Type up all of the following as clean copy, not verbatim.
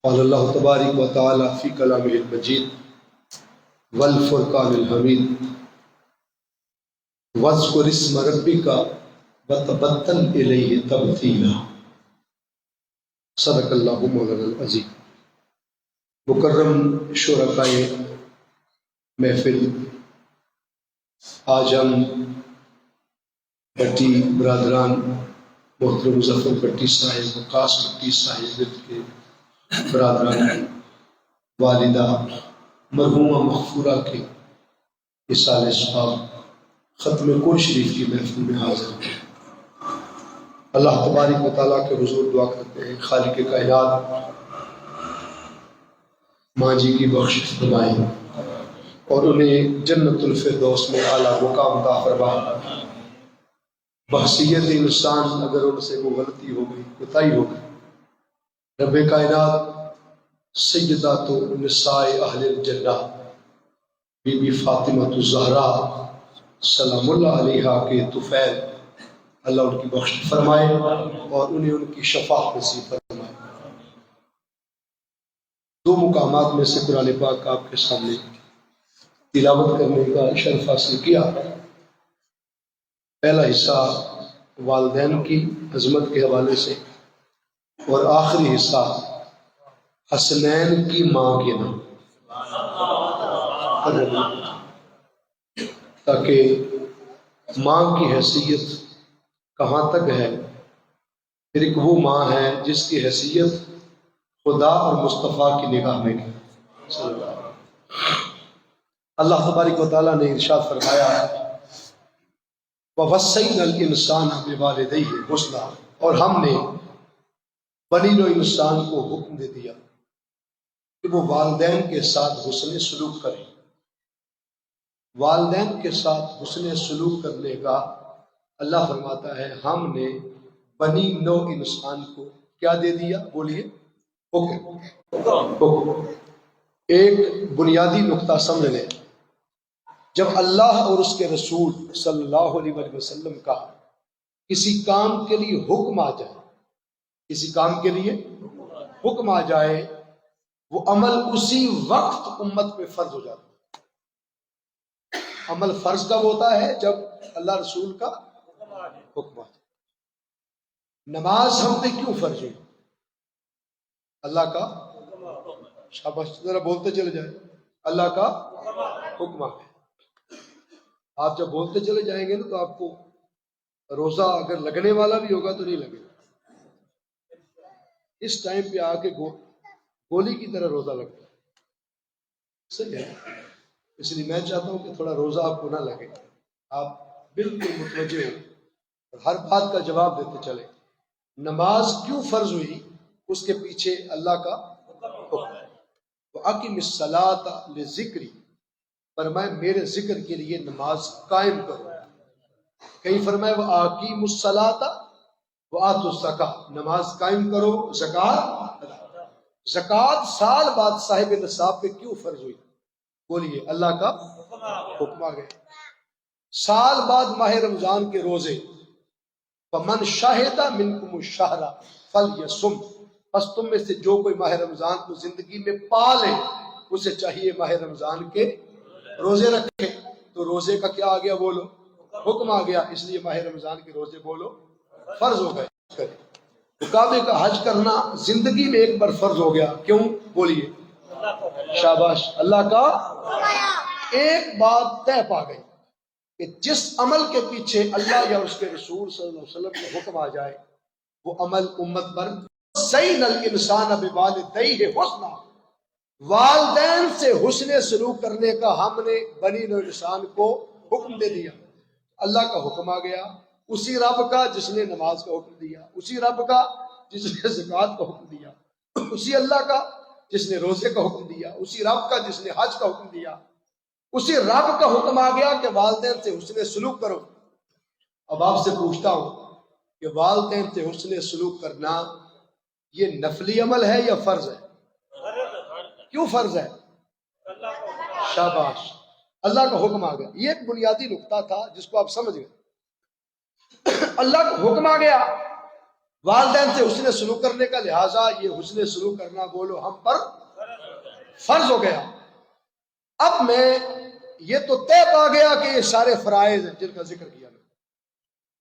قال اللہ تبارک و تعالی فی کلامہ المجید والفرقان الحمید واذکر اسم ربک وتبتل الیہ تبتیلا۔ صدق اللہ مولانا العظیم۔ مکرم شرکائے محفل، آج ہم بٹی برادران محترم مظفر بٹی صاحب، وقاص بٹی صاحب کے برادران، والدہ مرحومہ مغفورہ کے اصالہ صاحب ختم قرآن شریف کی محفل میں حاضر ہیں۔ اللہ تبارک و تعالیٰ کے حضور دعا کرتے ہیں خالق کائنات ماں جی کی بخشش فرمائے اور انہیں جنت الفردوس میں اعلیٰ مقام عطا فرمائے۔ بحیثیت انسان اگر ان سے وہ غلطی ہو گئی، کوتاہی ہو گئی، رب کائنات سیدات نساء اہل الجنہ بی بی فاطمہ الزہرا سلام اللہ علیہا کے طفیل، اللہ ان کی بخشش فرمائے اور انہیں ان کی شفاعت نصیب فرمائے۔ دو مقامات میں سے قرآن پاک آپ کے سامنے تلاوت کرنے کا شرف حاصل کیا۔ پہلا حصہ والدین کی عظمت کے حوالے سے اور آخری حصہ حسنین کی ماں کے نام، تاکہ ماں کی حیثیت کہاں تک ہے۔ پھر ایک وہ ماں ہے جس کی حیثیت خدا اور مصطفیٰ کی نگاہ میں ہے۔ اللہ تبارک و تعالیٰ نے ارشاد فرمایا وَوَصَّيْنَا الْإِنسَانَ بِوَالِدَيْهِ حُسْنًا، اور ہم نے بنی نوع انسان کو حکم دے دیا کہ وہ والدین کے ساتھ حسن سلوک کریں۔ والدین کے ساتھ حسن سلوک کرنے کا اللہ فرماتا ہے ہم نے بنی نوع انسان کو کیا دے دیا؟ بولیے، حکم۔ ایک بنیادی نقطہ سمجھ لیں، جب اللہ اور اس کے رسول صلی اللہ علیہ وسلم کا کسی کام کے لیے حکم آ جائے، کسی کام کے لیے حکم آ جائے، وہ عمل اسی وقت امت پہ فرض ہو جاتا ہے۔ عمل فرض کب ہوتا ہے؟ جب اللہ رسول کا حکم آ جائے۔ نماز ہم پہ کیوں فرض ہوئی؟ اللہ کا شاباش، ذرا بولتے چلے جائیں، اللہ کا حکم آ گیا۔ آپ جب بولتے چلے جائیں گے نا تو آپ کو روزہ اگر لگنے والا بھی ہوگا تو نہیں لگے گا۔ اس ٹائم پہ آ کے گولی کی طرح روزہ لگتا ہے، صحیح ہے۔ اس لیے میں چاہتا ہوں کہ تھوڑا روزہ آپ کو نہ لگے، آپ بالکل متوجہ ہو اور ہر بات کا جواب دیتے چلے۔ نماز کیوں فرض ہوئی؟ اس کے پیچھے اللہ کا حکم۔ وَأَقِمِ الصَّلَاةَ لِذِكْرِي، فرمائے میرے ذکر کے لیے نماز قائم کرو۔ کہیں فرمائے وَأَقِيمُوا الصَّلَاةَ وَآتُوا الزَّكَاةَ، نماز قائم کرو، زکوٰۃ ادا۔ زکوٰۃ سال بعد صاحب نصاب پہ کیوں فرض ہوئی؟ بولیے، اللہ کا حکم آ گیا۔ سال بعد ماہ رمضان کے روزے، فَمَنْ شَهِدَ مِنْكُمُ الشَّهْرَ فَلْيَصُمْ، پس تم میں سے جو کوئی ماہ رمضان کو زندگی میں پا لے اسے چاہیے ماہ رمضان کے روزے رکھے۔ تو روزے کا کیا آ گیا؟ بولو، حکم آ گیا، اس لیے ماہ رمضان کے روزے بولو فرض ہو گئے۔ کعبے کا حج کرنا زندگی میں ایک بار فرض ہو گیا، کیوں؟ بولیے، شاباش، اللہ کا ایک بات طے پا گئی کہ جس عمل کے پیچھے اللہ یا اس کے رسول صلی اللہ علیہ وسلم کا حکم آ جائے وہ عمل امت پر سین الانسان بوالدیہ حسنا، والدین سے حسن سلوک کرنے کا ہم نے بنی نوع انسان کو حکم دے دیا۔ اللہ کا حکم آ گیا، اسی رب کا جس نے نماز کا حکم دیا، اسی رب کا جس نے زکوٰۃ کا حکم دیا، اسی اللہ کا جس نے روزے کا حکم دیا، اسی رب کا جس نے حج کا حکم دیا، اسی رب کا حکم آ گیا کہ والدین سے حسن سلوک کرو۔ اب آپ سے پوچھتا ہوں کہ والدین سے حسن سلوک کرنا یہ نفلی عمل ہے یا فرض ہے؟ کیوں فرض ہے؟ شاباش، اللہ کا حکم آ گیا۔ یہ ایک بنیادی نقطہ تھا جس کو آپ سمجھ گئے۔ اللہ کا حکم آ گیا والدین سے حسن سلوک کرنے کا، لہٰذا یہ حسن سلوک کرنا بولو ہم پر فرض ہو گیا۔ اب میں یہ تو طے پا گیا کہ یہ سارے فرائض ہیں جن کا ذکر کیا میں،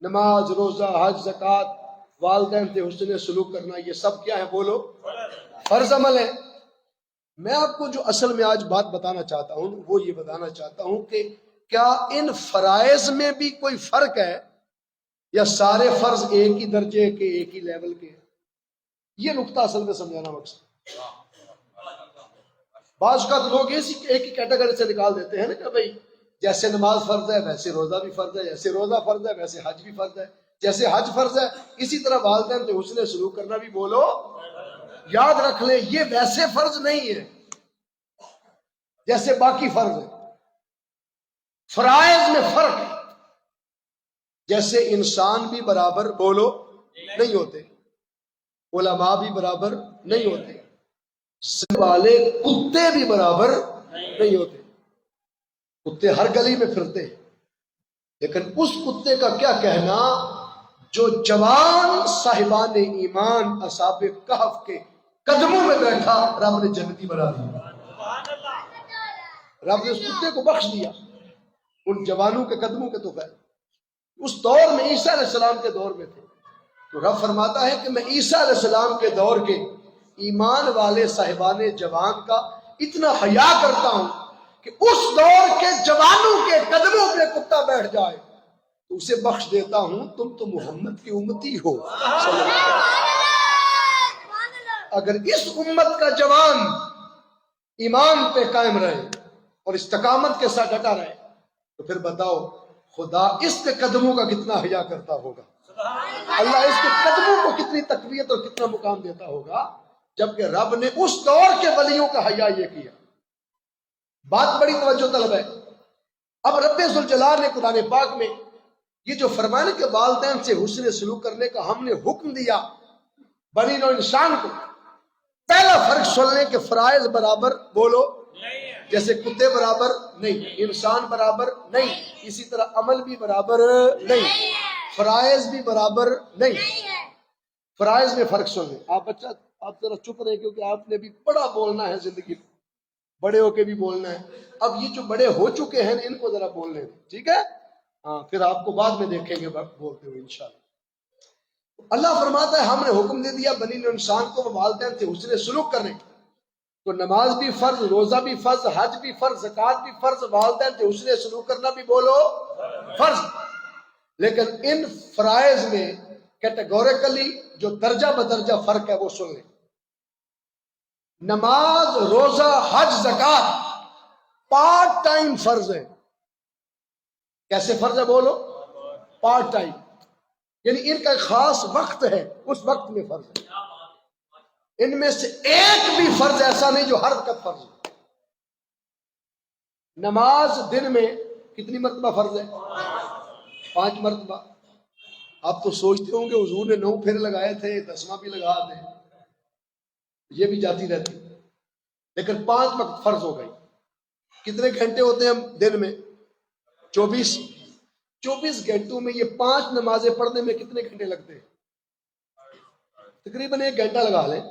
نماز، روزہ، حج، زکوٰۃ، والدین سے حسن سلوک کرنا، یہ سب کیا ہے بولو؟ فرض عمل ہے۔ میں آپ کو جو اصل میں آج بات بتانا چاہتا ہوں وہ یہ بتانا چاہتا ہوں کہ کیا ان فرائض میں بھی کوئی فرق ہے یا سارے فرض ایک ہی درجے کے، ایک ہی لیول کے؟ یہ نقطہ اصل میں سمجھانا مقصد۔ بعض کا لوگ ایک ہی کیٹیگری سے نکال دیتے ہیں نا کہ بھائی جیسے نماز فرض ہے ویسے روزہ بھی فرض ہے، جیسے روزہ فرض ہے ویسے حج بھی فرض ہے، جیسے حج فرض ہے اسی طرح والدین سے حسن سلوک کرنا بھی بولو۔ یاد رکھ لیں یہ ویسے فرض نہیں ہے جیسے باقی فرض ہے، فرائض میں فرق ہے۔ جیسے انسان بھی برابر بولو نہیں ہوتے، علماء بھی برابر نہیں ہوتے، والے کتے بھی برابر نہیں ہوتے۔ کتے ہر گلی میں پھرتے ہیں، لیکن اس کتے کا کیا کہنا جو جوان صاحبان ایمان اصحاب کہف کے قدموں میں بیٹھا، رب نے جنتی بنا دیا، رب نے اس کتے کو بخش دیا ان جوانوں کے قدموں کے تو خیر۔ اس دور میں عیسیٰ علیہ السلام کے دور میں تھے، تو رب فرماتا ہے کہ میں عیسیٰ علیہ السلام کے دور کے ایمان والے صاحبان جوان کا اتنا حیا کرتا ہوں کہ اس دور کے جوانوں کے قدموں پہ کتا بیٹھ جائے تو اسے بخش دیتا ہوں، تم تو محمد کی امتی ہو صلی اللہ علیہ وسلم۔ اگر اس امت کا جوان ایمان پہ قائم رہے اور استقامت کے ساتھ ڈٹا رہے تو پھر بتاؤ خدا اس کے قدموں کا کتنا حیا کرتا ہوگا، اللہ اس کے قدموں کو کتنی تقویت اور کتنا مقام دیتا ہوگا، جبکہ رب نے اس دور کے ولیوں کا حیا یہ کیا۔ بات بڑی توجہ طلب ہے۔ اب رب ذوالجلال نے قرآن پاک میں یہ جو فرمانے کے والدین سے حسن سلوک کرنے کا ہم نے حکم دیا بنی نوع انسان کو، پہلا فرق سن لیں کہ فرائض برابر بولو جیسے کتے برابر نہیں، انسان برابر نہیں، اسی طرح عمل بھی برابر نہیں، فرائض بھی برابر نہیں۔ فرائض میں فرق سن لیں۔ آپ بچہ آپ ذرا چپ رہے کیونکہ آپ نے بھی بڑا بولنا ہے زندگی میں، بڑے ہو کے بھی بولنا ہے۔ اب یہ جو بڑے ہو چکے ہیں ان کو ذرا بولنے دیں، ٹھیک ہے؟ ہاں، پھر آپ کو بعد میں دیکھیں گے بولتے ہوئے انشاءاللہ۔ اللہ فرماتا ہے ہم نے حکم دے دیا بنی نوع انسان کو والدین سے حسن سلوک کرنے، تو نماز بھی فرض، روزہ بھی فرض، حج بھی فرض، زکوٰۃ بھی فرض، والدین سے حسن سلوک کرنا بھی بولو فرض۔ لیکن ان فرائض میں کیٹیگوریکلی جو درجہ بدرجہ فرق ہے وہ سن لیں۔ نماز، روزہ، حج، زکوٰۃ پارٹ ٹائم فرض ہے۔ کیسے فرض ہے بولو؟ پارٹ ٹائم، یعنی ان کا ایک خاص وقت ہے، اس وقت میں فرض ہے۔ ان میں سے ایک بھی فرض ایسا نہیں جو ہر وقت فرض ہے۔ نماز دن میں کتنی مرتبہ فرض ہے؟ 5 مرتبہ۔ آپ تو سوچتے ہوں گے حضور نے 9 پھر لگائے تھے، 10واں بھی لگا دیں، یہ بھی جاتی رہتی، لیکن 5 وقت فرض ہو گئی۔ کتنے گھنٹے ہوتے ہیں دن میں؟ 24۔ 24 گھنٹوں میں یہ 5 نمازیں پڑھنے میں کتنے گھنٹے لگتے ہیں؟ تقریباً 1 گھنٹہ لگا لیں،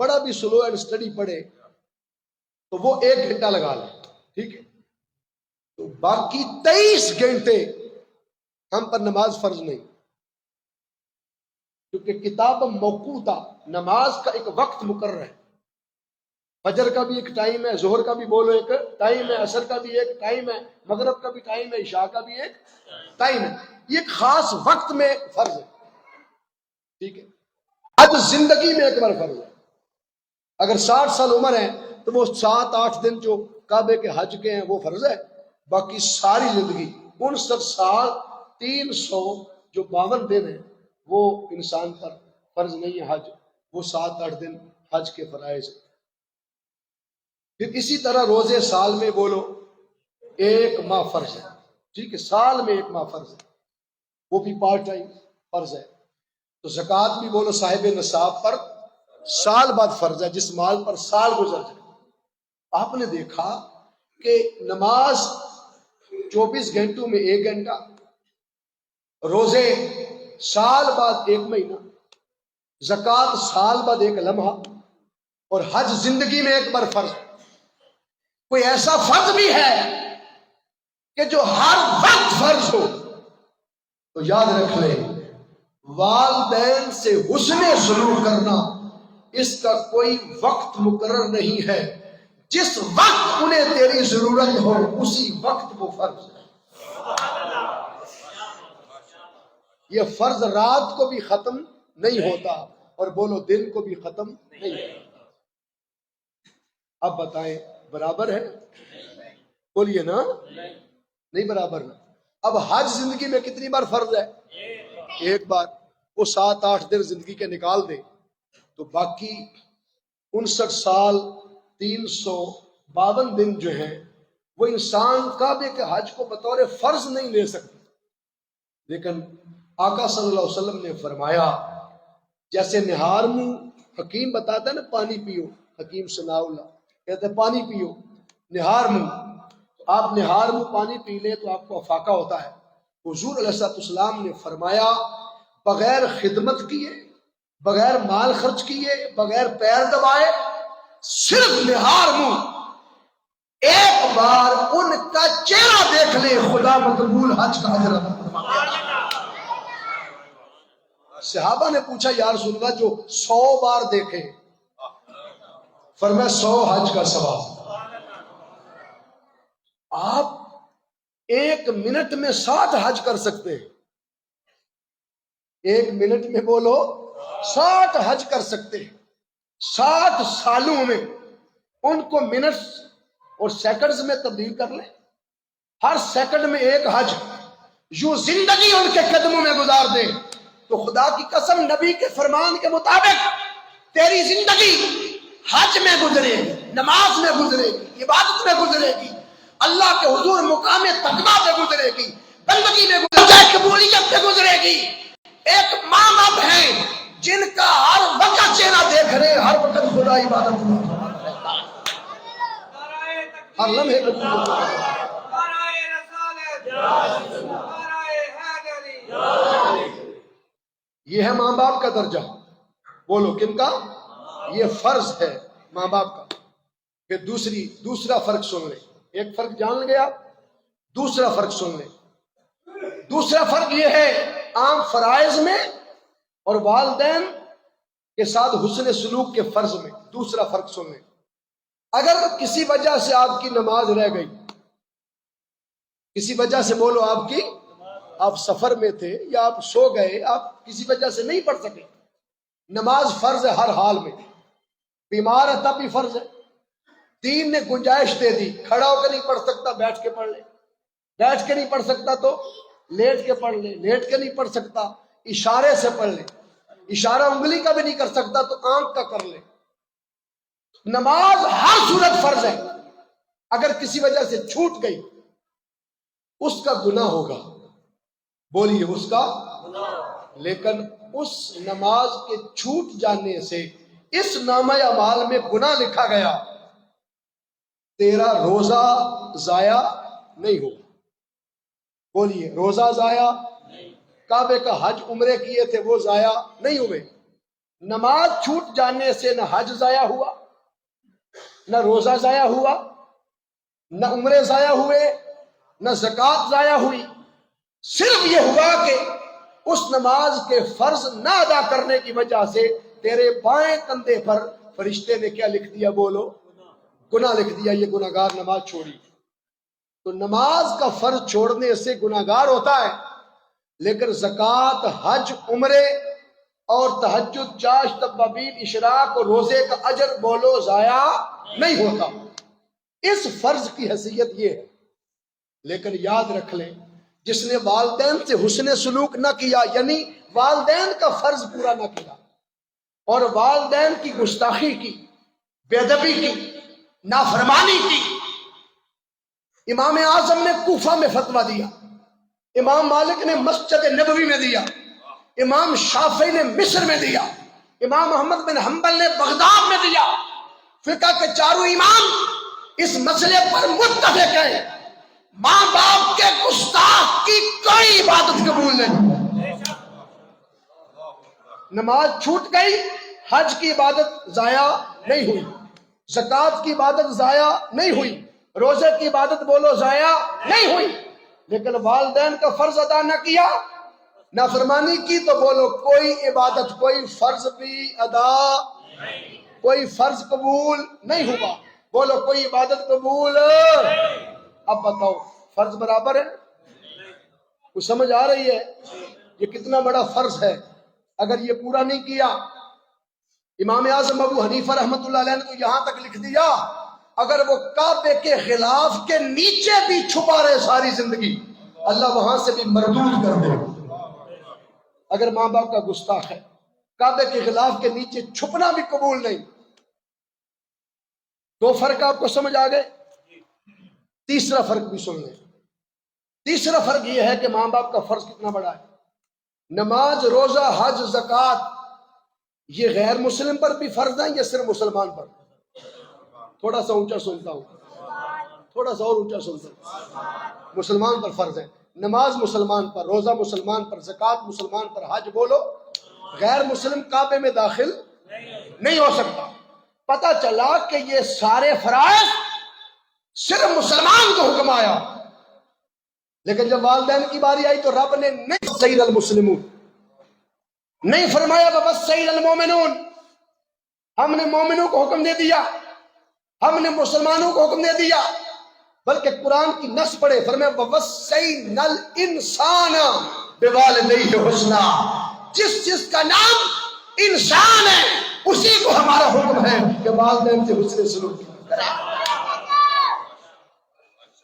بڑا بھی سلو اینڈ اسٹڈی پڑھے تو وہ 1 گھنٹہ لگا لیں، ٹھیک ہے؟ تو باقی 23 گھنٹے ہم پر نماز فرض نہیں، کیونکہ کتاب موقوتا، نماز کا ایک وقت مقرر ہے۔ فجر کا بھی ایک ٹائم ہے، ظہر کا بھی بولو ایک ٹائم ہے، عصر کا بھی ایک ٹائم ہے، مغرب کا بھی ٹائم ہے، عشاء کا بھی ایک ٹائم ہے۔ یہ ایک خاص وقت میں فرض ہے، ٹھیک ہے؟ حج زندگی میں ایک بار فرض ہے۔ اگر 60 سال عمر ہے تو وہ 7-8 دن جو کعبے کے حج کے ہیں وہ فرض ہے، باقی ساری زندگی 59 سال 352 دن ہیں وہ انسان پر فرض نہیں ہے حج، وہ 7-8 دن حج کے فرائض ہیں۔ پھر اسی طرح روزے سال میں بولو 1 ماہ فرض ہے، ٹھیک ہے؟ سال میں 1 ماہ فرض ہے، وہ بھی پارٹ ٹائم فرض ہے۔ تو زکوٰۃ بھی بولو صاحب نصاب پر سال بعد فرض ہے، جس مال پر سال گزر جائے۔ آپ نے دیکھا کہ نماز 24 گھنٹوں میں 1 گھنٹہ، روزے سال بعد 1 مہینہ، زکوٰۃ سال بعد ایک لمحہ، اور حج زندگی میں ایک بار فرض۔ کوئی ایسا فرض بھی ہے کہ جو ہر وقت فرض ہو؟ تو یاد رکھ لیں، والدین سے حسن سلوک کرنا، اس کا کوئی وقت مقرر نہیں ہے، جس وقت انہیں تیری ضرورت ہو اسی وقت وہ فرض ہے۔ یہ فرض رات کو بھی ختم نہیں ہوتا، اور بولو دن کو بھی ختم نہیں ہوتا۔ اب بتائیں برابر ہے؟ بولیے نا، نہیں برابر نا۔ اب حج زندگی میں کتنی بار فرض ہے؟ ایک بار۔ وہ 7-8 دن زندگی کے نکال دے تو باقی 59 سال 352 دن جو ہیں وہ انسان کعبے کے حج کو بطور فرض نہیں لے سکتے۔ لیکن آقا صلی اللہ علیہ وسلم نے فرمایا، جیسے نہار منہ حکیم بتاتا ہے نا، پانی پیو، حکیم ثناء اللہ کہتے ہیں پانی پیو نہار منہ، آپ نہار منہ پانی پی لیں تو آپ کو افاقہ ہوتا ہے۔ حضور علیہ السلام نے فرمایا، بغیر خدمت کیے، بغیر مال خرچ کیے، بغیر پیر دبائے، صرف نہار منہ ایک بار ان کا چہرہ دیکھ لے، خدا مقبول حج کا اجر عطا فرماتا ہے۔ صحابہ نے پوچھا یا رسول اللہ جو 100 بار دیکھے؟ فرمایا 100 حج کا ثواب۔ آپ 1 منٹ میں 60 حج کر سکتے ہیں، 1 منٹ میں بولو 60 حج کر سکتے ہیں۔ 60 سالوں میں ان کو منٹس اور سیکنڈز میں تبدیل کر لیں، ہر سیکنڈ میں ایک حج، یوں زندگی ان کے قدموں میں گزار دیں تو خدا کی قسم نبی کے فرمان کے مطابق تیری زندگی حج میں گزرے گی، نماز میں گزرے گی، عبادت میں گزرے گی، اللہ کے حضور مقام تقویٰ میں گزرے گی، بندگی میں گزرے گی، قبولیت میں گزرے گی۔ ایک ماں باپ ہیں جن کا ہر وقت چہرہ دیکھ رہے، ہر وقت خدا عبادت میں رہتا ہے، ہر لمحے یہ ہے ماں باپ کا درجہ۔ بولو کن کا؟ یہ فرض ہے ماں باپ کا۔ پھر دوسرا فرق سن لیں، ایک فرق جان گیا، دوسرا فرق سن لیں۔ دوسرا فرق یہ ہے عام فرائض میں اور والدین کے ساتھ حسن سلوک کے فرض میں۔ دوسرا فرق سن لیں، اگر کسی وجہ سے آپ کی نماز رہ گئی، کسی وجہ سے بولو آپ سفر میں تھے یا آپ سو گئے، آپ کسی وجہ سے نہیں پڑھ سکے، نماز فرض ہے ہر حال میں، بیمار ہے تب بھی فرض ہے، دین نے گنجائش دے دی، کھڑا ہو کے نہیں پڑھ سکتا بیٹھ کے پڑھ لے، بیٹھ کے نہیں پڑھ سکتا تو لیٹ کے پڑھ لے، لیٹ کے نہیں پڑھ سکتا اشارے سے پڑھ لے، اشارہ انگلی کا بھی نہیں کر سکتا تو آنکھ کا کر لے۔ نماز ہر صورت فرض ہے، اگر کسی وجہ سے چھوٹ گئی اس کا گناہ ہوگا، بولیے اس کا، لیکن اس نماز کے چھوٹ جانے سے اس نامہ اعمال میں گناہ لکھا گیا، تیرا روزہ ضائع نہیں ہوگا۔ بولیے روزہ ضائع، کعبے کا حج عمرے کیے تھے وہ ضائع نہیں ہوئے۔ نماز چھوٹ جانے سے نہ حج ضائع ہوا، نہ روزہ ضائع ہوا، نہ عمرے ضائع ہوئے، نہ زکوٰۃ ضائع ہوئی، صرف یہ ہوا کہ اس نماز کے فرض نہ ادا کرنے کی وجہ سے تیرے بائیں کندھے پر فرشتے نے کیا لکھ دیا؟ بولو گناہ لکھ دیا، یہ گناہگار نماز چھوڑی۔ تو نماز کا فرض چھوڑنے سے گناہگار ہوتا ہے، لیکن زکوٰۃ، حج، عمرے اور تہجد، چاشت، تبابین، اشراق اور روزے کا اجر بولو ضائع نہیں ہوتا۔ اس فرض کی حیثیت یہ ہے، لیکن یاد رکھ لیں جس نے والدین سے حسن سلوک نہ کیا، یعنی والدین کا فرض پورا نہ کیا اور والدین کی گستاخی کی، بے ادبی کی، نافرمانی کی۔ امام اعظم نے کوفہ میں فتویٰ دیا، امام مالک نے مسجد نبوی میں دیا، امام شافعی نے مصر میں دیا، امام احمد بن حنبل نے بغداد میں دیا۔ فقہ کے چاروں امام اس مسئلے پر متفق ہیں، ماں باپ کے گستاخ کی کوئی عبادت قبول نہیں۔ نماز چھوٹ گئی، حج کی عبادت ضائع نہیں ہوئی، زکوٰۃ کی عبادت ضائع نہیں ہوئی، روزے کی عبادت بولو ضائع نہیں ہوئی، لیکن والدین کا فرض ادا نہ کیا، نافرمانی کی، تو بولو کوئی عبادت، کوئی فرض بھی ادا، کوئی فرض قبول نہیں ہوا، بولو کوئی عبادت قبول۔ اب بتاؤ فرض برابر ہے؟ کچھ سمجھ آ رہی ہے؟ یہ کتنا بڑا فرض ہے، اگر یہ پورا نہیں کیا، امام اعظم ابو حنیفہ رحمۃ اللہ علیہ نے تو یہاں تک لکھ دیا اگر وہ کعبے کے غلاف کے نیچے بھی چھپا رہے ساری زندگی، اللہ وہاں سے بھی مردود کر دے۔ اگر ماں باپ کا گستاخ ہے، کعبے کے غلاف کے نیچے چھپنا بھی قبول نہیں۔ دو فرق آپ کو سمجھ آ گئے؟ تیسرا فرق بھی سن لیں۔ تیسرا فرق یہ ہے کہ ماں باپ کا فرض کتنا بڑا ہے۔ نماز، روزہ، حج، زکوٰۃ یہ غیر مسلم پر بھی فرض ہیں یا صرف مسلمان پر؟ تھوڑا سا اونچا سنتا ہوں، تھوڑا سا اور اونچا سنتا ہوں۔ مسلمان پر فرض ہے، نماز مسلمان پر، روزہ مسلمان پر، زکوٰۃ مسلمان پر، حج بولو غیر مسلم کعبے میں داخل نہیں ہو سکتا۔ پتہ چلا کہ یہ سارے فرائض صرف مسلمان کو حکم آیا، لیکن جب والدین کی باری آئی تو رب نے نہیں سید المسلمون نہیں فرمایا بس سید المومنون، ہم نے مومنوں کو حکم دے دیا، ہم نے مسلمانوں کو حکم دے دیا، بلکہ قرآن کی نص پڑھے، فرمایا وَوَصَّيْنَا الْإِنسَانَ بِوَالِدَيْهِ حُسْنًا، جس کا نام انسان ہے اسی کو ہمارا حکم ہے کہ والدین سے حسن سلوک کرے۔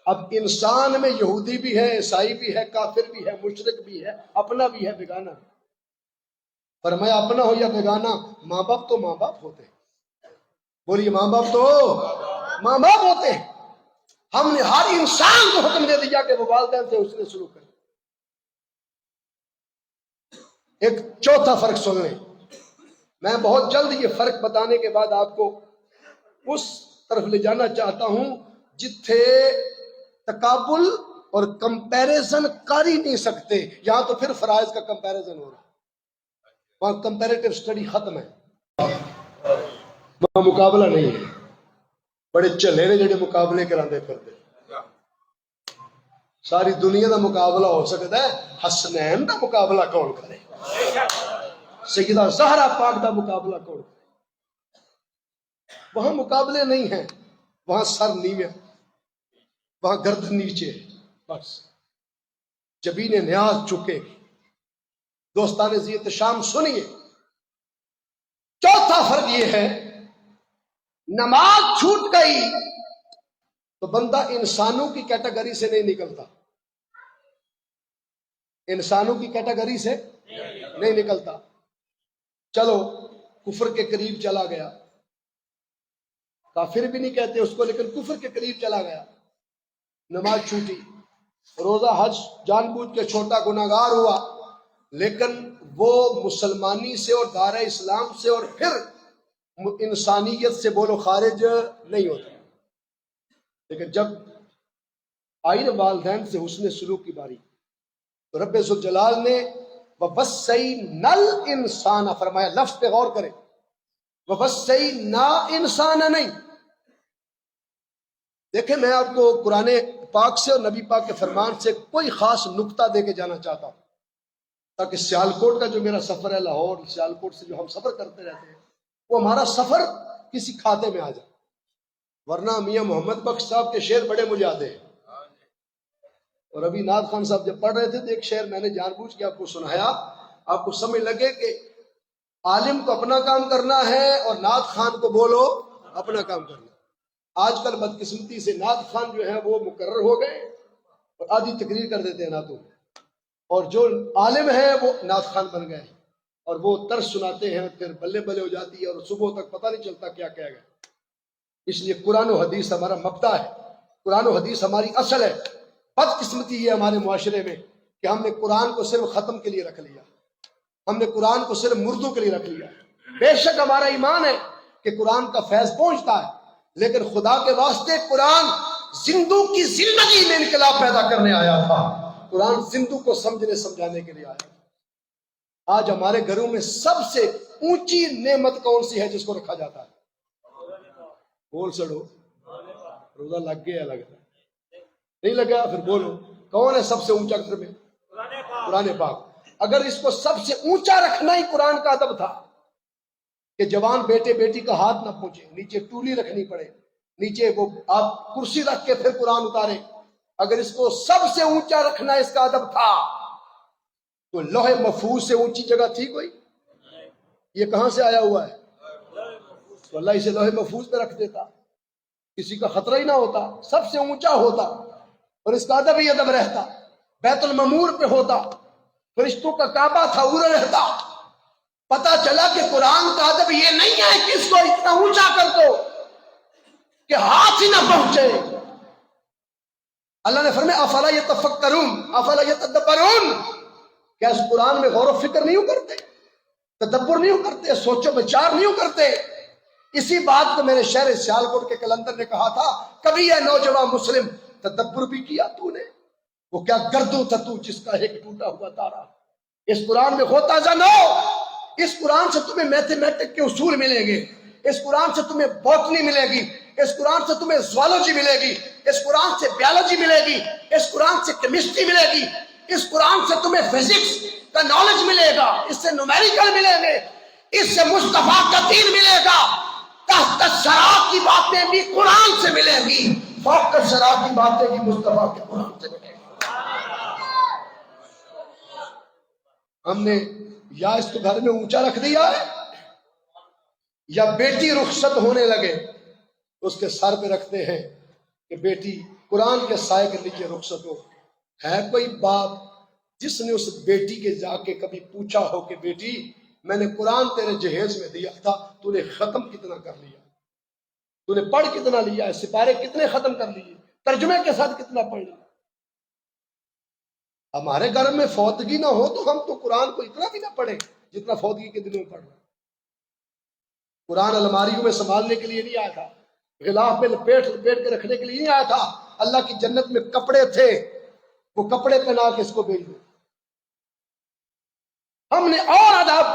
اب انسان میں یہودی بھی ہے، عیسائی بھی ہے، کافر بھی ہے، مشرک بھی ہے، اپنا بھی ہے، بیگانہ۔ فرمایا اپنا ہو یا بیگانہ، ماں باپ تو ماں باپ ہوتے ہیں، بولیے ماں باپ تو ماں باپ ہوتے ہیں۔ ہم نے ہر انسان کو حکم دے دیا کہ وہ والدین سے حسن سلوک کرے۔ ایک چوتھا فرق سن لیں، میں بہت جلد یہ فرق بتانے کے بعد آپ کو اس طرف لے جانا چاہتا ہوں جتھے تقابل اور کمپیریزن کر ہی نہیں سکتے، یہاں تو پھر فرائض کا کمپیریزن ہو رہا ہے، وہاں کمپیریٹیو اسٹڈی ختم ہے، وہاں مقابلہ نہیں ہے، بڑے چلے جڑے مقابلے کراندے پھرتے، ساری دنیا دا مقابلہ ہو سکتا ہے، حسنین دا مقابلہ کون کرے، سیدہ زہرا پاک دا مقابلہ کون کرے؟ وہاں مقابلے نہیں ہیں، وہاں سر نیوے، وہاں گردن نیچے، بس جبین نیاز چکے۔ دوستان زیت شام سنیے، چوتھا فرق یہ ہے، نماز چھوٹ گئی تو بندہ انسانوں کی کیٹیگری سے نہیں نکلتا، انسانوں کی کیٹیگری سے نہیں نکلتا۔ چلو کفر کے قریب چلا گیا، کافر بھی نہیں کہتے اس کو، لیکن کفر کے قریب چلا گیا، نماز چھوٹی، روزہ حج جان بوجھ کے چھوٹا گناہگار ہوا، لیکن وہ مسلمانی سے اور دار اسلام سے اور پھر انسانیت سے بولو خارج نہیں ہوتا۔ لیکن جب آئی نا والدین سے حسن سلوک کی باری، تو رب ذوالجلال نے وَوَصَّيْنَا الْإِنسَانَ فرمایا، لفظ پہ غور کریں، وَوَصَّيْنَا انسان نہیں۔ دیکھیں میں آپ کو قرآن پاک سے اور نبی پاک کے فرمان سے کوئی خاص نقطہ دے کے جانا چاہتا ہوں، تاکہ سیالکوٹ کا جو میرا سفر ہے، لاہور سیالکوٹ سے جو ہم سفر کرتے رہتے ہیں، وہ ہمارا سفر کسی کھاتے میں آ جائے، ورنہ میاں محمد بخش صاحب کے شعر بڑے مجھے آتے ہیں، اور ابھی نعت خان صاحب جب پڑھ رہے تھے تو ایک شعر میں نے جان بوجھ کے آپ کو سنایا، آپ کو سمجھ لگے کہ عالم کو اپنا کام کرنا ہے اور نعت خان کو بولو اپنا کام کرنا۔ آج کل بدقسمتی سے نعت خان جو ہے وہ مقرر ہو گئے اور آدھی تقریر کر دیتے ہیں نعتوں، اور جو عالم ہے وہ نعت خان بن گئے اور وہ طرز سناتے ہیں، پھر بلے بلے ہو جاتی ہے اور صبح تک پتہ نہیں چلتا کیا کہہ گئے۔ اس لیے قرآن و حدیث ہمارا مبدا ہے، قرآن و حدیث ہماری اصل ہے۔ بدقسمتی ہے ہمارے معاشرے میں کہ ہم نے قرآن کو صرف ختم کے لیے رکھ لیا، ہم نے قرآن کو صرف مردوں کے لیے رکھ لیا۔ بے شک ہمارا ایمان ہے کہ قرآن کا فیض پہنچتا ہے، لیکن خدا کے واسطے قرآن زندوں کی زندگی میں انقلاب پیدا کرنے آیا تھا، قرآن زندوں کو سمجھنے سمجھانے کے لیے آیا تھا۔ آج ہمارے گھروں میں سب سے اونچی نعمت کون سی ہے جس کو رکھا جاتا ہے؟ بول سڑو، روزہ لگ گیا لگتا نہیں لگا پھر بولو کون ہے سب سے اونچا گھر میں؟ قرآن پاک۔ اگر اس کو سب سے اونچا رکھنا ہی قرآن کا ادب تھا کہ جوان بیٹے بیٹی کا ہاتھ نہ پہنچے، نیچے ٹولی رکھنی پڑے، نیچے وہ آپ کرسی رکھ کے پھر قرآن اتارے، اگر اس کو سب سے اونچا رکھنا اس کا ادب تھا تو لوح محفوظ سے اونچی جگہ تھی کوئی؟ یہ کہاں سے آیا ہوا ہے؟ تو اللہ اسے لوح محفوظ پہ رکھ دیتا، کسی کا خطرہ ہی نہ ہوتا، سب سے اونچا ہوتا اور اس کا ادب ہی ادب رہتا، بیت المعمور پہ ہوتا، فرشتوں کا کعبہ تھا اڑ رہتا۔ پتا چلا کہ قرآن کا ادب یہ نہیں ہے کہ اس کو اتنا اونچا کر دو کہ ہاتھ ہی نہ پہنچے۔ اللہ نے فرمایا افلا یتفکرون افلا یتدبرون، کیا اس قرآن میں غور و فکر نہیں کرتے، تدبر نہیں کرتے، سوچ و بچار نہیں کرتے؟ اسی بات کو میرے شہر سیالکوٹ کے کلندر نے کہا تھا، کبھی اے نوجوان مسلم تدبر بھی کیا تو نے؟ وہ کیا گردوں تھا تو جس کا ایک ٹوٹا ہوا تارا۔ اس قرآن میں ہوتا جانو، اس قرآن سے تمہیں میتھمیٹک کے اصول ملیں گے، اس قرآن سے تمہیں بوٹنی ملے گی، اس قرآن سے تمہیں زوالوجی ملے گی، اس قرآن سے بیالوجی ملے گی، اس قرآن سے کیمسٹری ملے گی، اس قرآن سے تمہیں فزکس کا نالج ملے گا، اس سے نومیریکل ملیں گے، اس سے مصطفیٰ کا دین ملے گا۔ تحت الثری کی باتیں بھی قرآن سے ملیں گی، فوق الثری کی باتیں بھی مصطفیٰ کے قرآن سے ملیں گی۔ ہم نے یا اس کو گھر میں اونچا رکھ دیا ہے، یا بیٹی رخصت ہونے لگے اس کے سر پہ رکھتے ہیں کہ بیٹی قرآن کے سائے کے نیچے رخصت ہو۔ ہے کوئی باپ جس نے اس بیٹی کے جا کے کبھی پوچھا ہو کہ بیٹی میں نے قرآن تیرے جہیز میں دیا تھا، تو نے ختم کتنا کر لیا، تو نے پڑھ کتنا لیا ہے، سپارے کتنے ختم کر لیے، ترجمے کے ساتھ کتنا پڑھ لیا؟ ہمارے گھر میں فوتگی نہ ہو تو ہم تو قرآن کو اتنا بھی نہ پڑھیں جتنا فوتگی کے دنوں میں پڑھ رہے ہیں۔ قرآن الماریوں میں سنبھالنے کے لیے نہیں آیا تھا، غلاف میں لپیٹ کے رکھنے کے لیے نہیں آیا تھا۔ اللہ کی جنت میں کپڑے تھے، وہ کپڑے پہنا کے اس کو بھیج دو۔ ہم نے اور آداب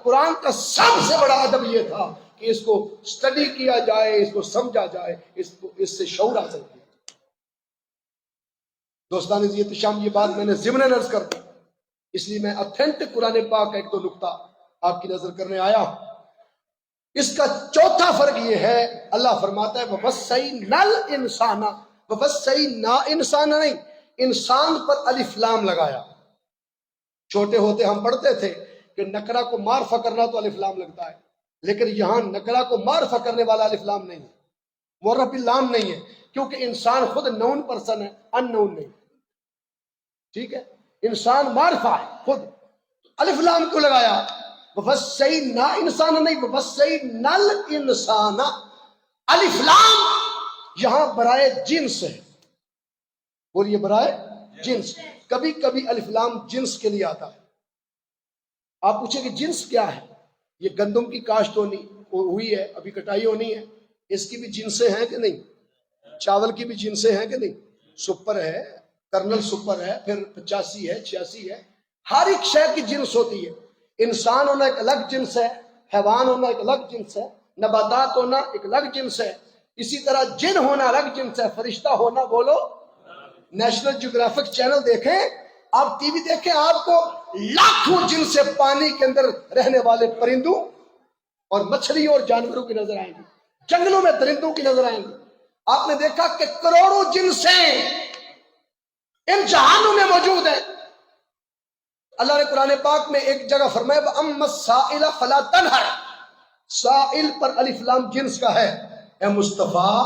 قرآن کا سب سے بڑا ادب یہ تھا کہ اس کو اسٹڈی کیا جائے، اس کو سمجھا جائے، اس سے شعور حاصل کیا۔ دوستان عزیز شام، یہ بات میں نے ضمن عرض کر دی، اس لیے میں اتھینٹک قرآن پاک کا ایک دو نقطہ آپ کی نظر کرنے آیا ہوں۔ اس کا چوتھا فرق یہ ہے، اللہ فرماتا ہے وَوَصَّيْنَا الْإِنسَانَ، وَوَصَّيْنَا انسان نہیں، انسان پر الف لام لگایا۔ چھوٹے ہوتے ہم پڑھتے تھے کہ نکرہ کو معرفہ کرنا تو الف لام لگتا ہے، لیکن یہاں نکرہ کو معرفہ کرنے والا الف لام نہیں ہے، معرف لام نہیں ہے، کیونکہ انسان خود نون پرسن ہے، ان نون نہیں۔ ٹھیک ہے، انسان معرفہ ہے خود، الف لام کو لگایا۔ وَوَصَّيْنَا انسان نہیں، وَوَصَّيْنَا الْإِنسَانَ، الف لام یہاں برائے جنس ہے، بولیے برائے جنس۔ کبھی کبھی الف لام جنس کے لیے آتا ہے۔ آپ پوچھیں کہ جنس کیا ہے؟ یہ گندم کی کاشت ہوئی ہے، ابھی کٹائی ہونی ہے، اس کی بھی جنسیں ہیں کہ نہیں؟ چاول کی بھی جنسیں ہیں کہ نہیں؟ سپر ہے، کرنل سپر ہے، پھر 85 ہے، 86 ہے، ہر ایک شے کی جنس ہوتی ہے۔ انسان ہونا ایک الگ جنس ہے، حیوان ہونا ایک الگ جنس ہے، نباتات ہونا ایک الگ جنس ہے، اسی طرح جن ہونا الگ جنس ہے، فرشتہ ہونا بولو۔ نیشنل جیوگرافک چینل دیکھیں، آپ ٹی وی دیکھیں، آپ کو لاکھوں جن سے پانی کے اندر رہنے والے پرندوں اور مچھلیوں اور جانوروں کی نظر آئیں گی، جنگلوں میں درندوں کی نظر آئیں گی۔ آپ نے دیکھا کہ کروڑوں جنسیں ان جہانوں میں موجود ہیں۔ اللہ نے قرآن پاک میں ایک جگہ فرمایا وَأَمَّا السَّائِلَ فَلَا تَنْهَرْ، سائل پر الف لام جنس کا ہے۔ اے مصطفیٰ،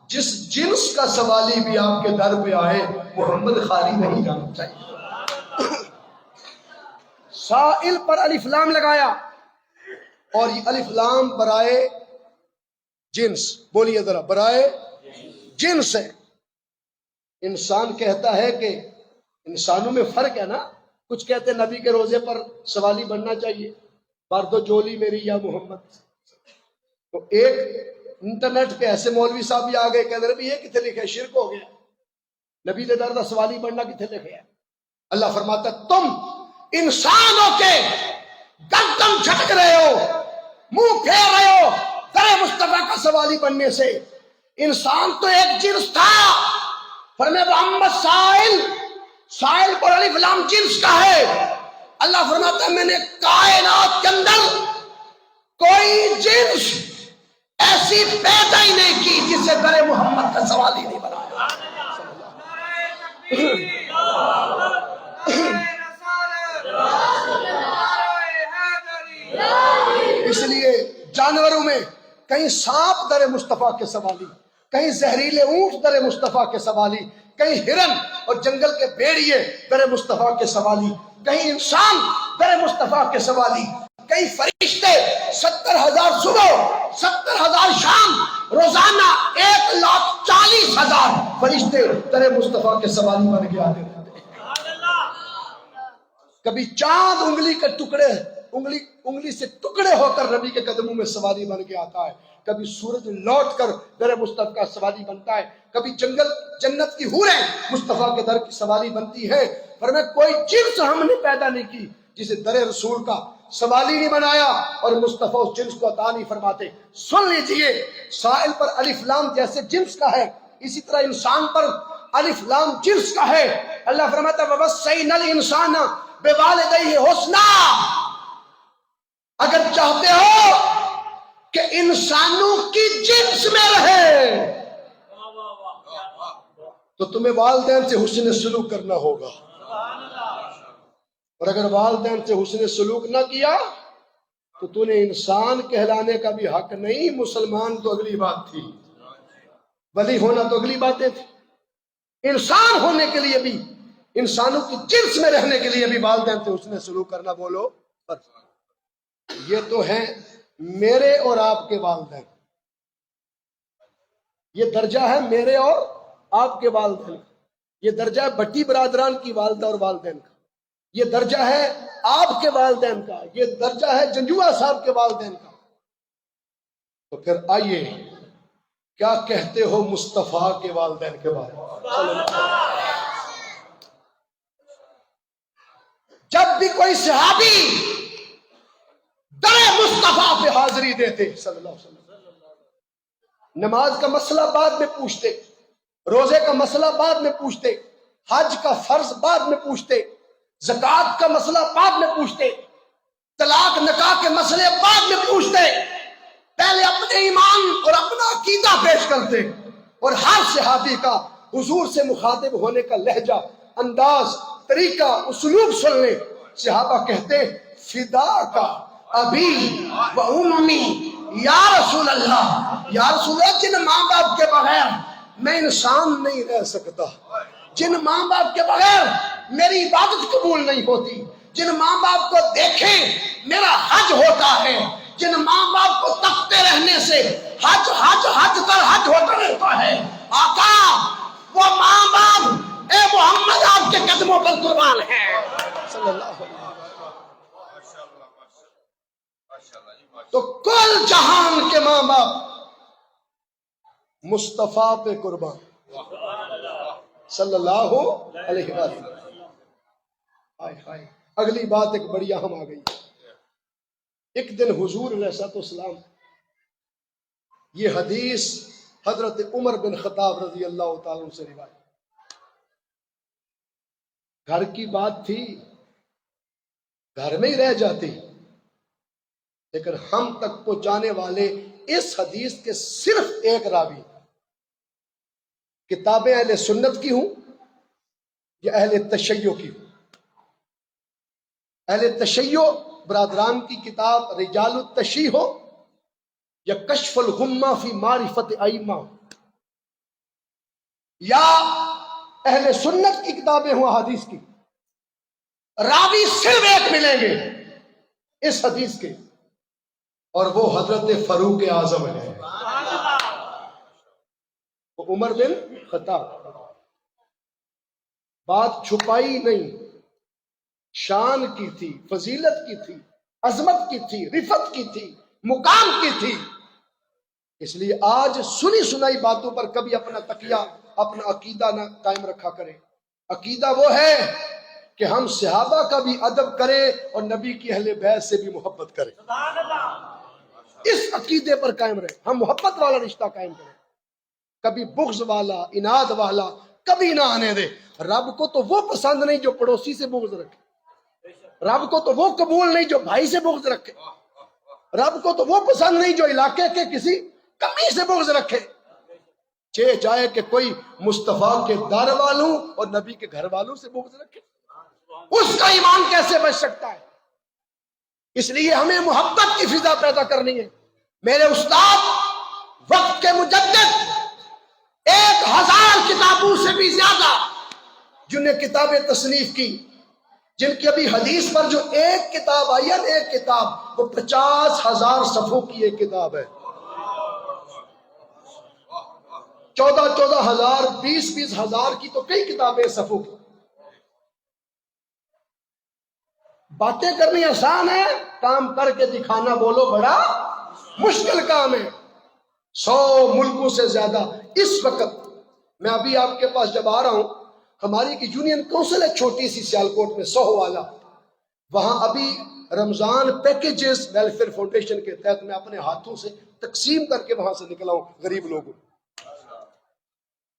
جس جنس کا سوالی بھی آپ کے در پہ آئے محمد خالی نہیں جانا چاہیے۔ سائل پر الف لام لگایا، اور یہ الف لام برائے جنس، بولیے ذرا، برائے جنس ہے۔ انسان کہتا ہے کہ انسانوں میں فرق ہے نا، کچھ کہتے ہیں نبی کے روزے پر سوالی بننا چاہیے، بردو جولی میری یا محمد۔ تو ایک انٹرنیٹ پہ ایسے مولوی صاحب بھی آ گئے، کہتے ہیں یہ کتنے لکھے، شرک ہو گیا، نبی دے دردہ سوالی بننا کتنے لکھے ہے۔ اللہ فرماتا ہے تم انسان ہو کے گردن جھٹک رہے ہو، منہ پھیر رہے ہو در مصطفیٰ کا سوالی بننے سے؟ انسان تو ایک جنس تھا، فرمایا محمد سائل پر الف لام جنس کا ہے۔ اللہ فرماتا ہے میں نے کائنات کے اندر کوئی جنس ایسی پیدا ہی نہیں کی جسے در محمد کا سوالی نہیں بنایا۔ اس لیے جانوروں میں کہیں سانپ در مصطفیٰ کے سوالی، کہیں زہریلے اونٹ در مصطفیٰ کے سوالی، کہیں ہرن اور جنگل کے بھیڑیے در مصطفیٰ کے سوالی، کہیں انسان در مصطفیٰ کے سوالی، کئی فرشتے 70,000 صبح 70,000 شام، روزانہ 1,40,000 فرشتے در مصطفیٰ کے سوالی بن کے آتے رہتے۔ کبھی چاند انگلی سے ٹکڑے ہو کر نبی کے قدموں میں سواری بن کے آتا ہے، کبھی سورج لوٹ کر در مصطفیٰ کا سواری بنتا ہے، کبھی جنت کی حوریں مصطفیٰ کے در کی سواری بنتی ہے۔ فرمایا کوئی جنس ہم نے پیدا نہیں کی جسے در رسول کا سوالی نہیں بنایا، اور مصطفیٰ اس جنس کو عطا نہیں فرماتے۔ سن لیجئے، سائل پر الف لام جیسے جنس کا ہے، اسی طرح انسان پر الف لام جنس کا ہے۔ اللہ فرماتا ہے وَوَصَّيْنَا الْإِنسَانَ بِوَالِدَيْهِ حُسْنًا۔ اگر چاہتے ہو کہ انسانوں کی جنس میں رہے تو تمہیں والدین سے حسن سلوک کرنا ہوگا، اور اگر والدین سے حسن سلوک نہ کیا تو تو نے انسان کہلانے کا بھی حق نہیں۔ مسلمان تو اگلی بات تھی، ولی ہونا تو اگلی باتیں تھی، انسان ہونے کے لیے بھی، انسانوں کی جنس میں رہنے کے لیے بھی والدین سے حسن سلوک کرنا بولو فرض۔ یہ تو ہیں میرے اور آپ کے والدین، یہ درجہ ہے میرے اور آپ کے والدین کا، یہ درجہ ہے بٹی برادران کی والدہ اور والدین کا، یہ درجہ ہے آپ کے والدین کا، یہ درجہ ہے جنجوعہ صاحب کے والدین کا۔ تو پھر آئیے کیا کہتے ہو مصطفیٰ کے والدین کے بارے میں؟ جب بھی کوئی صحابی در مصطفیٰ پہ حاضری دیتے صلی اللہ علیہ وسلم، نماز کا مسئلہ بعد میں پوچھتے، روزے کا مسئلہ بعد میں پوچھتے، حج کا فرض بعد میں پوچھتے، زکوٰۃ کا مسئلہ بعد میں پوچھتے، طلاق نکاح کے مسئلے بعد میں پوچھتے، پہلے اپنے ایمان اور اپنا عقیدہ پیش کرتے، اور ہر صحابی کا حضور سے مخاطب ہونے کا لہجہ، انداز، طریقہ، اسلوب سن لیں۔ صحابہ کہتے فدا کا ابی و امی یا رسول اللہ، یا رسول اللہ جن ماں باپ کے بغیر میں انسان نہیں رہ سکتا، جن ماں باپ کے بغیر میری عبادت قبول نہیں ہوتی، جن ماں باپ کو دیکھیں میرا حج ہوتا ہے، جن ماں باپ کو تکتے رہنے سے حج کر حج ہوتا رہتا ہے۔ آقا وہ ماں باپ اے محمد آپ کے قدموں پر قربان ہے صلی اللہ علیہ وسلم۔ تو کل جہان کے ماں باپ مصطفیٰ پہ قربان صلی اللہ علیہ وسلم۔ اگلی بات ایک بڑی اہم آ گئی۔ ایک دن حضور علیہ الصلوۃ والسلام، یہ حدیث حضرت عمر بن خطاب رضی اللہ تعالیٰ عنہ سے روایت، گھر کی بات تھی، گھر میں ہی رہ جاتی، لیکن ہم تک پہنچانے والے اس حدیث کے صرف ایک راوی، کتابیں اہل سنت کی ہوں یا اہل تشیع کی ہوں۔ اہل تشیع برادران کی کتاب رجال التشیع ہو یا کشف الغمہ فی معرفت ائمہ، یا اہل سنت کی کتابیں ہوں حدیث کی، راوی صرف ایک ملیں گے اس حدیث کے، اور وہ حضرت فاروق اعظم ہے، وہ عمر بن خطاب۔ بات چھپائی نہیں، شان کی تھی، فضیلت کی تھی، عظمت کی تھی، رفت کی تھی، مقام کی تھی۔ اس لیے آج سنی سنائی باتوں پر کبھی اپنا تکیہ، اپنا عقیدہ نہ قائم رکھا کرے۔ عقیدہ وہ ہے کہ ہم صحابہ کا بھی ادب کریں اور نبی کی اہل بیت سے بھی محبت کریں، اس عقیدے پر قائم رہیں، ہم محبت والا رشتہ قائم کریں، کبھی بغض والا اناد والا کبھی نہ آنے دے۔ رب کو تو وہ پسند نہیں جو پڑوسی سے بغض رکھے، رب کو تو وہ قبول نہیں جو بھائی سے بغض رکھے، رب کو تو وہ پسند نہیں جو علاقے کے کسی کمی سے بغض رکھے، چاہے کہ کوئی مصطفیٰ کے در والوں اور نبی کے گھر والوں سے بغض رکھے، اس کا ایمان کیسے بچ سکتا ہے؟ اس لیے ہمیں محبت کی فضا پیدا کرنی ہے۔ میرے استاد وقت کے مجدد 1000 کتابوں سے بھی زیادہ جنہیں کتابیں تصنیف کی، جن کی ابھی حدیث پر جو ایک کتاب آئی ہے، ایک کتاب، وہ 50,000 صفحوں کی ایک کتاب ہے، 14,000 20,000 کی تو کئی کتابیں صفحوں کی۔ باتیں کرنی آسان ہے، کام کر کے دکھانا بولو بڑا مشکل کام ہے۔ 100 ملکوں سے زیادہ اس وقت، میں ابھی آپ کے پاس جب آ رہا ہوں، ہماری کی یونین کونسل ہے چھوٹی سی سیالکوٹ میں 100 والا، وہاں ابھی رمضان پیکیجز ویلفیئر فاؤنڈیشن کے تحت میں اپنے ہاتھوں سے تقسیم کر کے وہاں سے نکلا ہوں غریب لوگوں۔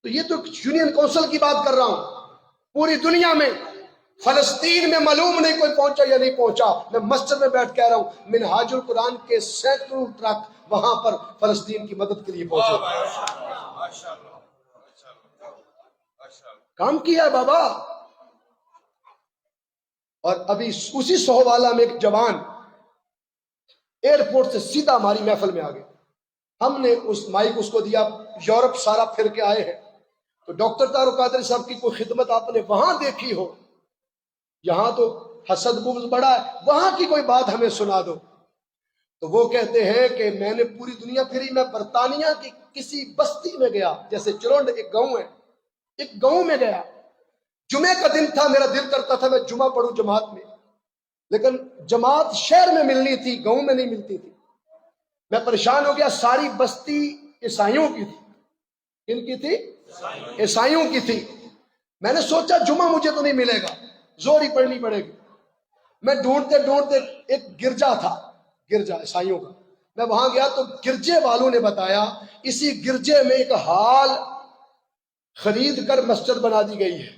تو یہ تو یونین کونسل کی بات کر رہا ہوں، پوری دنیا میں، فلسطین میں معلوم نہیں کوئی پہنچا یا نہیں پہنچا، میں مسجد میں بیٹھ کہہ رہا ہوں، منہاج القرآن کے سینکڑوں ٹرک وہاں پر فلسطین کی مدد کے لیے پہنچے۔ کام کیا ہے بابا۔ اور ابھی اسی 100 والا میں ایک جوان ایئرپورٹ سے سیدھا ہماری محفل میں آ گئے، ہم نے اس مائک اس کو دیا، یورپ سارا پھر کے آئے ہیں، تو ڈاکٹر طارق قادری صاحب کی کوئی خدمت آپ نے وہاں دیکھی ہو، یہاں تو حسد بغض بڑا ہے، وہاں کی کوئی بات ہمیں سنا دو۔ تو وہ کہتے ہیں کہ میں نے پوری دنیا پھری، میں برطانیہ کی کسی بستی میں گیا، جیسے چلونڈ ایک گاؤں ہے، ایک گاؤں میں گیا، جمعے کا دن تھا، میرا دل کرتا تھا میں جمعہ پڑھوں جماعت میں، لیکن جماعت شہر میں ملنی تھی، گاؤں میں نہیں ملتی تھی، میں پریشان ہو گیا، ساری بستی عیسائیوں کی تھی۔ کن کی تھی؟ عیسائیوں کی تھی۔ میں نے سوچا جمعہ مجھے تو نہیں ملے گا، زور ہی پڑھنی پڑے گی۔ میں ڈھونڈتے ڈھونڈتے ایک گرجا تھا، گرجا عیسائیوں کا، میں وہاں گیا تو گرجے والوں نے بتایا اسی گرجے میں ایک ہال خرید کر مسجد بنا دی گئی ہے،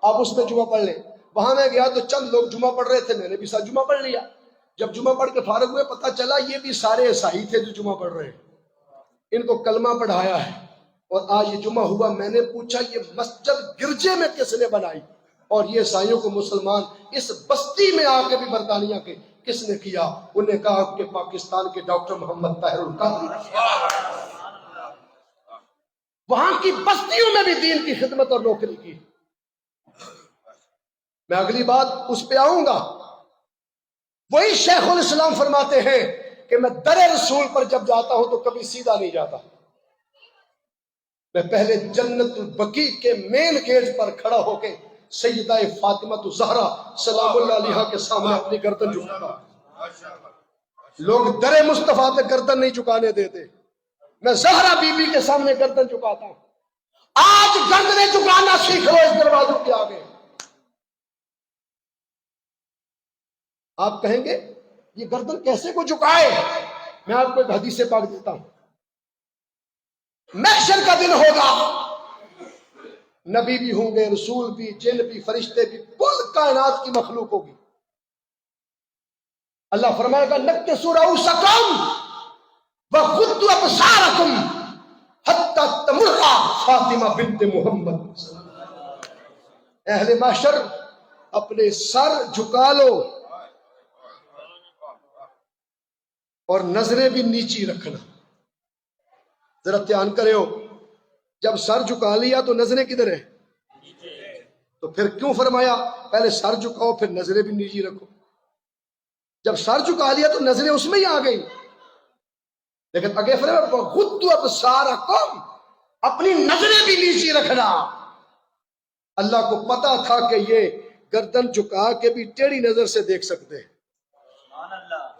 آپ اس میں جمعہ پڑھ لیں۔ وہاں میں گیا تو چند لوگ جمعہ پڑھ رہے تھے، میں نے بھی ساتھ جمعہ پڑھ لیا۔ جب جمعہ پڑھ کے فارغ ہوئے پتہ چلا یہ بھی سارے عیسائی تھے جو جمعہ پڑھ رہے ہیں، ان کو کلمہ پڑھایا ہے، اور آج یہ جمعہ ہوا۔ میں نے پوچھا یہ مسجد گرجے میں کس نے بنائی، اور یہ عیسائیوں کو مسلمان اس بستی میں آ کے بھی برطانیہ کے کس نے کیا؟ انہوں نے کہا کہ پاکستان کے ڈاکٹر محمد طاہر القادری۔ وہاں کی بستیوں میں بھی دین کی خدمت اور نوکری کی۔ میں اگلی بات اس پہ آؤں گا۔ وہی شیخ الاسلام فرماتے ہیں کہ میں در رسول پر جب جاتا ہوں تو کبھی سیدھا نہیں جاتا، میں پہلے جنت البقیع کے مین گیٹ پر کھڑا ہو کے سیدہ فاطمہ الزہرا سلام اللہ علیہا کے سامنے اپنی گردن جھکاتا۔ لوگ در مصطفیٰ پہ گردن نہیں جھکانے دیتے، میں زہرا بی بی کے سامنے گردن جھکاتا ہوں۔ آج گردنیں جھکانا سیکھ لو اس دروازوں کے آگے۔ آپ کہیں گے یہ گردن کیسے کو جھکائے؟ میں آپ کو ایک حدیث پاک دیتا ہوں۔ محشر کا دن ہوگا، نبی بھی ہوں گے، رسول بھی، جن بھی، فرشتے بھی، کل کائنات کی مخلوق ہوگی۔ اللہ فرمائے گا نکسر رؤوسکم وغضوا ابصارکم حتی تمر فاطمہ بنت محمد۔ اہل محشر اپنے سر جھکا لو اور نظریں بھی نیچی رکھنا۔ ذرا دھیان کرے ہو، جب سر جھکا لیا تو نظریں کدھر ہیں؟ تو پھر کیوں فرمایا پہلے سر جھکاؤ پھر نظریں بھی نیچی رکھو؟ جب سر جھکا لیا تو نظریں اس میں ہی آ گئی، لیکن آگے فرمایا وغضوا ابصارکم، اپنی نظریں بھی نیچی رکھنا۔ اللہ کو پتا تھا کہ یہ گردن جھکا کے بھی ٹیڑھی نظر سے دیکھ سکتے ہیں،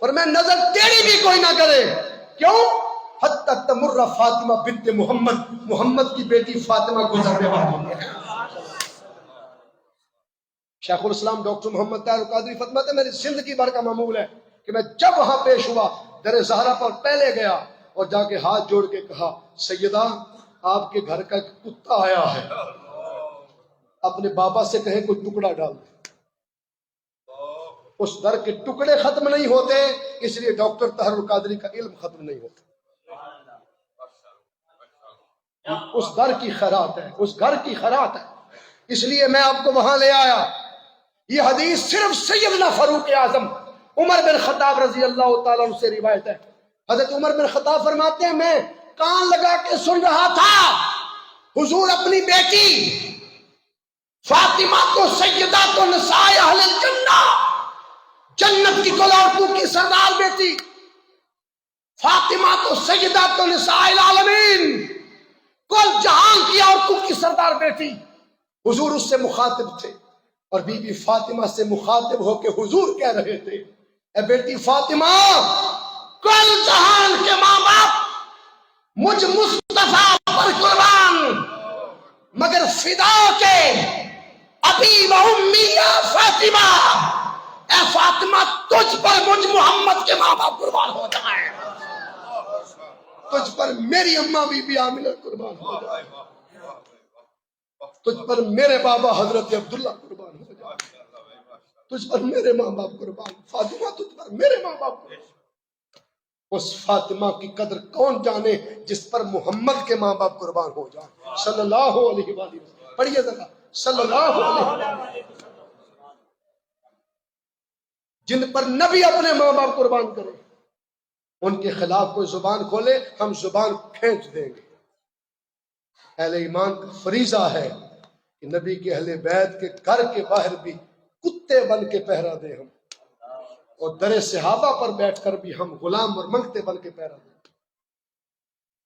پر میں نظر ٹیڑھی بھی کوئی نہ کرے۔ کیوں؟ حتی تمر فاطمہ بنت محمد، محمد کی بیٹی فاطمہ گزرنے والی ہے۔ شیخ الاسلام ڈاکٹر محمد طاہر القادری فرماتے ہیں میری زندگی بھر کا معمول ہے کہ میں جب وہاں پیش ہوا در زہرا پر پہلے گیا اور جا کے ہاتھ جوڑ کے کہا سیدہ آپ کے گھر کا ایک کتا آیا ہے، اپنے بابا سے کہیں کوئی ٹکڑا ڈال دے۔ اس در کے ٹکڑے ختم نہیں ہوتے، اس لیے ڈاکٹر طاہر القادری کا علم ختم نہیں ہوتا۔ اس گھر کی خیرات ہے، اس گھر کی خیرات ہے، اس لیے میں آپ کو وہاں لے آیا۔ یہ حدیث صرف سیدنا فاروق اعظم عمر بن خطاب رضی اللہ تعالیٰ عنہ سے روایت ہے۔ حضرت عمر بن خطاب فرماتے ہیں میں کان لگا کے سن رہا تھا حضور اپنی بیٹی فاطمہ کو سیدہ تو نساء اہل الجنہ، جنت کی کل عورتوں کی سردار بیٹی فاطمہ تو سیدہ تو نساء العالمین، کل جہان کی عورتوں کی سردار بیٹی، حضور اس سے مخاطب تھے اور بی بی فاطمہ سے مخاطب ہو کے حضور کہہ رہے تھے اے بیٹی فاطمہ کل جہان کے ماں باپ مجھ مصطفیٰ پر قربان، مگر فدا کے ابی و امی یا فاطمہ، اے فاطمہ تجھ پر مجھ محمد کے ماں باپ قربان ہو جائیں، تجھ پر میری اماں بی بی آمنہ قربان ہو جائے، تجھ پر میرے بابا حضرت عبداللہ قربان ہو جائے، تجھ پر میرے ماں باپ قربان، فاطمہ تجھ پر میرے ماں باپ قربان۔ اس فاطمہ کی قدر کون جانے جس پر محمد کے ماں باپ قربان ہو جائیں صلی اللہ علیہ وآلہ وسلم۔ پڑھیے ذرا صلی اللہ علیہ وسلم، جن پر نبی اپنے ماں باپ قربان کرے، ان کے خلاف کوئی زبان کھولے ہم زبان کھینچ دیں گے۔ اہل ایمان کا فریضہ ہے کہ نبی کے اہل بیت کے گھر کے باہر بھی کتے بن کے پہرا دیں ہم، اور در صحابہ پر بیٹھ کر بھی ہم غلام اور منگتے بن کے پہرا دیں۔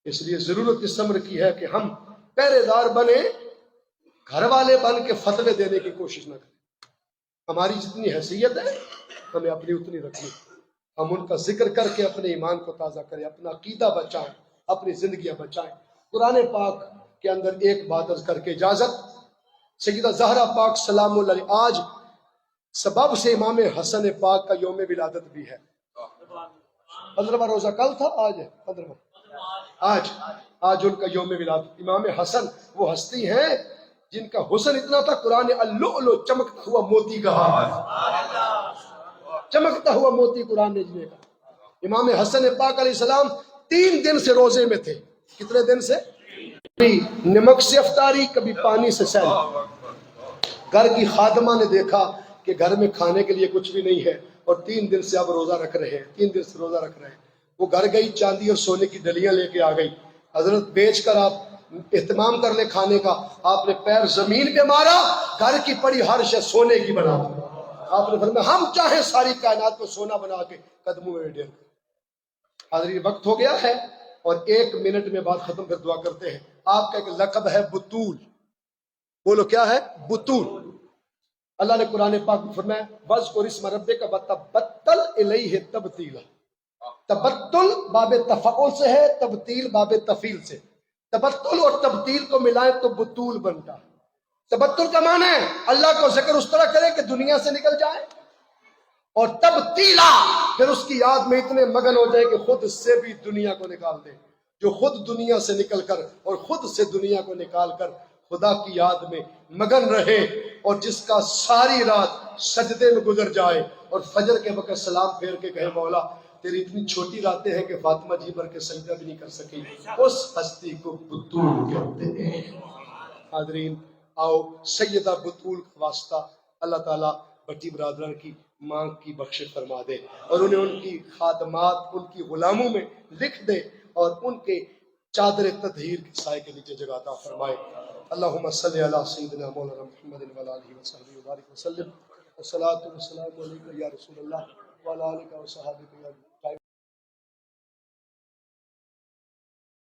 اس لیے ضرورت اس امر کی ہے کہ ہم پہرے دار بنے، گھر والے بن کے فتوے دینے کی کوشش نہ کریں۔ ہماری جتنی حیثیت ہے ہمیں اپنی اتنی رکھنی، ہم ان کا ذکر کر کے اپنے ایمان کو تازہ کریں، اپنا عقیدہ بچائیں، اپنی زندگیاں بچائیں۔ قرآن پاک کے اندر ایک بات عرض کر کے اجازت، سیدہ زہرا پاک سلام اللہ علیہ آج سبب سے امام حسن پاک کا یوم ولادت بھی ہے۔ 15واں روزہ کل تھا، آج ہے 15واں، آج ان کا یوم ولادت۔ امام حسن وہ ہستی ہیں جن کا حسن اتنا تھا قرآن اللؤلؤ چمکتا ہوا موتی کہا، چمکتا ہوا موتی قرآن نے جنہیں کہا۔ امام حسن پاک علیہ السلام 3 دن سے روزے میں تھے۔ کتنے دن سے؟ کبھی نمک سے افطاری، کبھی پانی سے سیل۔ گھر کی خادمہ نے دیکھا کہ گھر میں کھانے کے لیے کچھ بھی نہیں ہے اور 3 دن سے اب روزہ رکھ رہے ہیں، 3 دن سے روزہ رکھ رہے ہیں۔ وہ گھر گئی، چاندی اور سونے کی ڈلیاں لے کے آ گئی۔ حضرت بیچ کر آپ اہتمام کر لے کھانے کا۔ آپ نے پیر زمین پہ مارا، گھر کی پڑی ہر شے سونے کی بنا دی۔ آپ نے فرمایا ہم چاہیں ساری کائنات کو سونا بنا کے قدموں میں ڈال۔ حاضرین وقت ہو گیا ہے اور 1 منٹ میں بات ختم کر دعا کرتے ہیں۔ آپ کا ایک لقب ہے بطول، بولو کیا ہے؟ بطول۔ اللہ نے قرآن پاک میں فرمایا وَاذْكُرِ اسْمَ رَبِّكَ وَتَبَتَّلْ إِلَيْهِ تَبْتِيلًا۔ تبتل باب تفعل سے ہے، تبتیل باب تفعیل سے۔ تبتل اور تبتیل کو ملائیں تو بطول بنتا ہے۔ تبتل کا معنی ہے اللہ کو ذکر اس طرح کرے کہ دنیا سے نکل جائے، اور تبتیلا پھر اس کی یاد میں اتنے مگن ہو جائے کہ خود سے بھی دنیا کو نکال دے۔ جو خود دنیا سے نکل کر اور خود سے دنیا کو نکال کر خدا کی یاد میں مگن رہے، اور جس کا ساری رات سجدے میں گزر جائے اور فجر کے وقت سلام پھیر کے کہے مولا تیری اتنی چھوٹی راتیں ہیں کہ فاطمہ جی بھر کے سجدہ بھی نہیں کر سکی، اس ہستی کو بطول کہتے ہیں۔ حاضرین آؤ سیدہ بطول کا واسطہ اللہ تعالیٰ بٹی برادران کی ماں کی بخشش فرما دے، اور انہیں ان کی خادمات ان کی غلاموں میں لکھ دے، اور ان کے چادر تطہیر کے سائے کے نیچے جگہ عطا فرمائے۔ اللہم صلی علی سیدنا مولانا محمد وعلی آلہ وصحبہ وبارک وسلم، والصلاۃ والسلام علیک یا رسول اللہ وعلی آلک وصحبہ